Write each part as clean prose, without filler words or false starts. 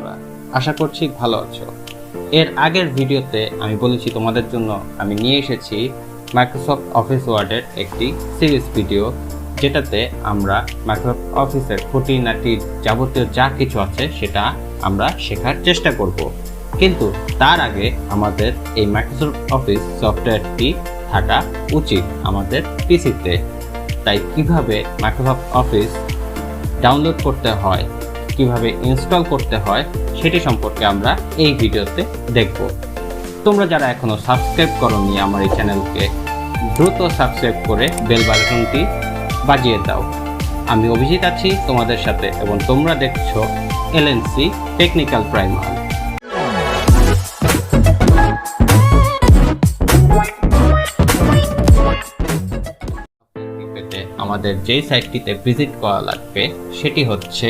তোমরা? আশা করছি ভালো আছো। এর আগের ভিডিওতে আমি বলেছি তোমাদের জন্য আমি নিয়ে এসেছি মাইক্রোসফট অফিস ওয়ার্ডের একটি সিরিজ ভিডিও, যেটাতে আমরা মাইক্রোসফট অফিসের খুঁটিনাটি যাবতীয় যা কিছু আছে সেটা আমরা শেখার চেষ্টা করব। কিন্তু তার আগে আমাদের এই মাইক্রোসফট অফিস সফটওয়্যারটি থাকা উচিত আমাদের পিসিতে। তাই কিভাবে মাইক্রোসফট অফিস ডাউনলোড করতে হয়, কিভাবে ইনস্টল করতে হয় সেটি সম্পর্কে আমরা এই ভিডিওতে দেখব। তোমরা যারা এখনো সাবস্ক্রাইব করোনি আমার এই চ্যানেলকে, দ্রুত সাবস্ক্রাইব করে বেল বাটনটি বাজিয়ে দাও। আমি অভিজিৎ আছি তোমাদের সাথে এবং তোমরা দেখছো Ln'c টেকনিক্যাল প্রাইমাল। আমাদের যেই সাইটটিতে ভিজিট করা লাগবে সেটি হচ্ছে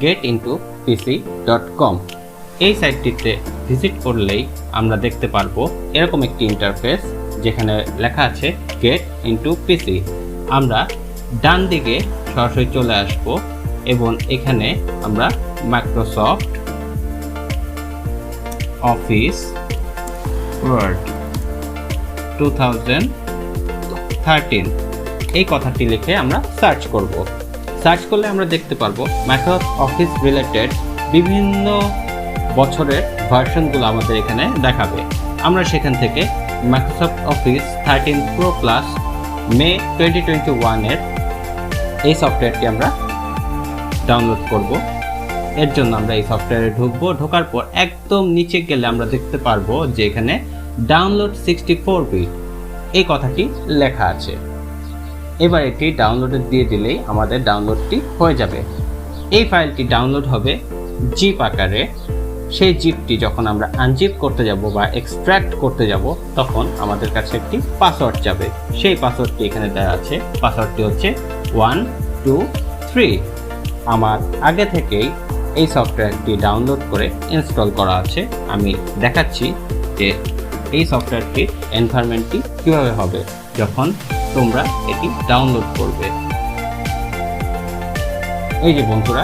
getintoPC.com। এই সাইটটিতে ভিজিট করলেই আমরা দেখতে পারবো এরকম একটি ইন্টারফেস, যেখানে লেখা আছে গেট ইনটু পিসি। আমরা ডান দিকে সরাসরি চলে আসব এবং এখানে আমরা মাইক্রোসফট অফিস ওয়ার্ড 2013 এই কথাটি লিখে আমরা সার্চ করব। সার্চ করলে আমরা দেখতে পারবো মাইক্রোসফট অফিস রিলেটেড বিভিন্ন বছরের ভার্সনগুলো আমাদের এখানে দেখাবে। আমরা সেখান থেকে Microsoft office 13 pro plus may 2021 এর এই সফটওয়্যারটি আমরা ডাউনলোড করব। এর জন্য আমরা এই সফটওয়্যারে ঢুকবো। ঢোকার পর একদম নিচে গেলে আমরা দেখতে পারবো যে এখানে ডাউনলোড 64 বিট এই কথাটি লেখা আছে। এবার এটি ডাউনলোডে দিয়ে দিলেই আমাদের ডাউনলোডটি হয়ে যাবে। এই ফাইলটি ডাউনলোড হবে জিপ আকারে। সেই জিপটি যখন আমরা আনজিপ করতে যাব বা এক্সট্র্যাক্ট করতে যাব, তখন আমাদের কাছে একটি পাসওয়ার্ড যাবে। সেই পাসওয়ার্ডটি এখানে দেওয়া আছে। পাসওয়ার্ডটি হচ্ছে 123। আমার আগে থেকেই এই সফটওয়্যারটি ডাউনলোড করে ইনস্টল করা আছে। আমি দেখাচ্ছি যে এই সফটওয়্যারটির এনভায়রনমেন্টটি কীভাবে হবে যখন তোমরা এটি ডাউনলোড করবে। এই যে বন্ধুরা,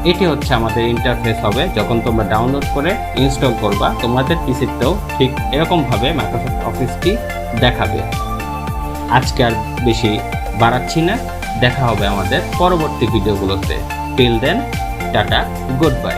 এটি হচ্ছে আমাদের ইন্টারফেস হবে যখন তোমরা ডাউনলোড করে ইনস্টল করবা। তোমাদের পিসিতেও ঠিক এরকমভাবে মাইক্রোসফট অফিসটি দেখাবে। আজকে আর বেশি বাড়াচ্ছি না, দেখা হবে আমাদের পরবর্তী ভিডিওগুলোতে। Till then, ta-ta, good by.